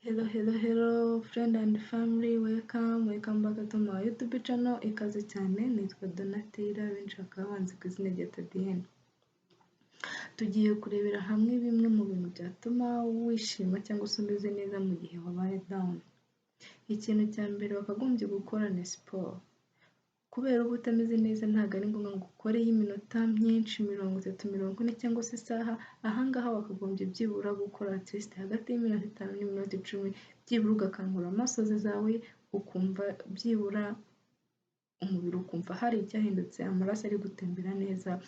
Hello friend and family, welcome back to my YouTube channel. Ikaze cyane, nitwa Donatilla benshi bakaba banzi ku izina rya Tadienne. Tugiye kurebera hamwe bimwe mu bintu byatuma wishima cyangwa se umeze neza mu gihe wabaye down. Ikintu cya mbere wakagombye gukora ni siporo. Kubera uba utameze neza ntabwo ari ngombwa ngo ukore y'iminota myinshi 30, 40 cyangwa se isaha. Ahangaha wakagombye byibura gukora at least hagati y'iminota 5 n'iminota 10, byibura ugakangura amasozi zawe, ukumva byibura umubiri ukumva hari icyahindutse, amaraso ari gutembera neza,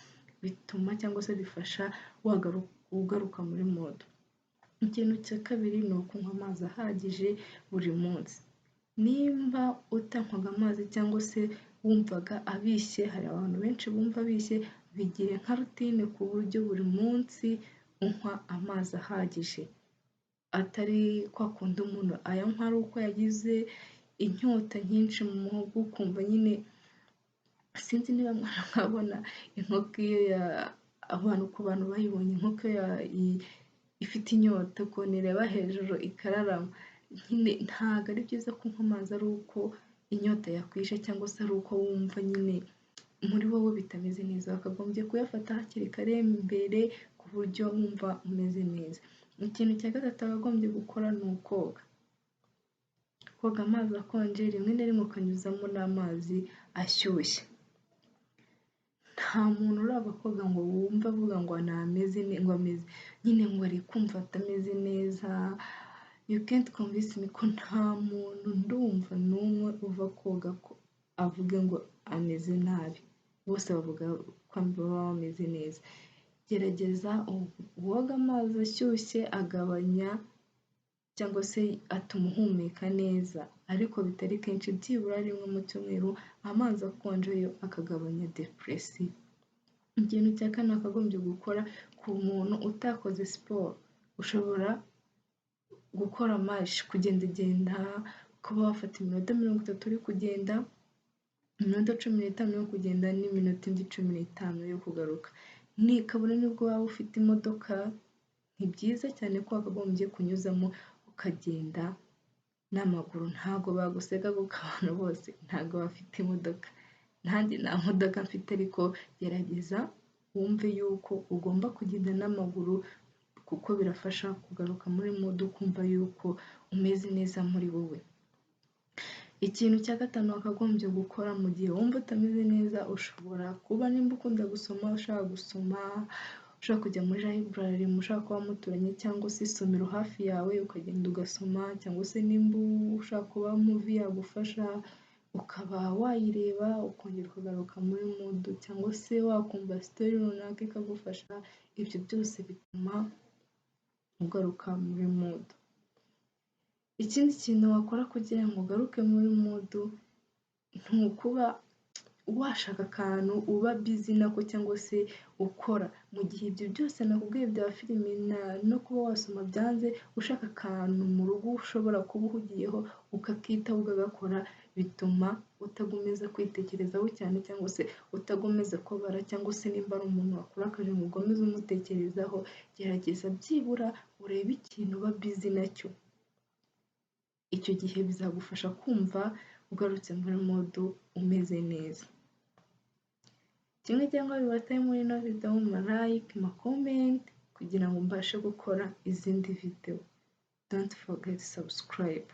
bituma cyangwa se bifasha ugaruka muri mode. Ikintu cya kabiri ni ukunywa amazi ahagije buri munsi. Nimba utanywaga amazi cyangwa se wumvaga abishye, hari abantu benshi bumva abishye, bigire nka routine ku buryo buri munsi unywa amazi ahagije. Atari kwa kundi umuntu ayanywa ari uko yagize inyota nyinshi mu muhogo, ukumva nyine sinzi niba mwabona inkoko iyo ku bantu bayibonye inkoko ifite inyota ukuntu ireba hejuru ikararama. Nyine ntabwo ari byiza kunywa amazi ari uko inyota yakwishe cyangwa se ari uko wumva nyine muri wowe bitameze neza. Wakagombye kuyafata hakiri kare mbere ku buryo wumva umeze neza. Ikintu cya gatatu wakagombye gukora ni ukoga. Koga amazi akonje, rimwe na rimwe ukanyuzamo n'amazi ashyushye. Nta muntu uraba koga ngo wumva avuga ngo ameze nyine ngo ari kumva atameze neza. You can't convince me ko nta muntu ndumva n'umwe uva koga ko avuge ngo ameze nabi. Bose bavuga ko baba bameze neza. Gerageza woga amazi ashyushye, agabanya cyangwa se atuma uhumeka neza, ariko bitari kenshi, byibura rimwe mu cyumweru. Amazi akonje yo akagabanya depression. Ikintu cya kane wakagombye gukora ku muntu utakoze siporo, ushobora gukora march, kugenda, kuba wafata iminota 30 uri kugenda, iminota 15 yo kugenda n'iminota 15 yo kugaruka. Kabone nibwo waba ufite imodoka, ni byiza cyane ko wakagombye kunyuzamo ukagenda n'amaguru. Ntabwo baguseka kuko abantu bose ntabwo bafite imodoka. Nanjye nta modoka mfite, ariko gerageza wumve yuko ugomba kugenda n'amaguru kuko birafasha kugaruka muri mode, ukumva yuko umeze neza muri wowe. Ikintu cya gatanu wakagombye gukora mu gihe wumva utameze neza, ushobora kuba nimba ukunda gusoma, ushaka gusoma, ushaka kujya muri library mushaka kuba muturanye cyangwa se isomero hafi yawe, ukagenda ugasoma, cyangwa se nimba ushaka kuba movie yagufasha ukaba wayireba ukongera ukagaruka muri mode, cyangwa se wakumva story runaka ikagufasha. Ibyo byose bituma ugaruka muri mode. Ikindi kintu wakora kugira ngo ugaruke muri mode ni ukuba washaka akantu uba busy nako cyangwa se ukora. Mu gihe ibyo byose nakubwiye bya filime no kuba wasoma byanze, ushaka akantu mu rugo ushobora kuba uhugiyeho ukakitaho ukagakora, bituma utagomeza kwitekerezaho cyane cyangwa se utagomeza kubara, cyangwa se nimba ari umuntu wakurakaje ngo ugomeze umutekerezaho. Gerageza byibura urebe ikintu uba busy nacyo. Icyo gihe bizagufasha kumva ugarutse muri mode umeze neza. Kimwe cyangwa bibataye muri ino video, like, comment kugira ngo mbashe gukora izindi video. Don't forget subscribe.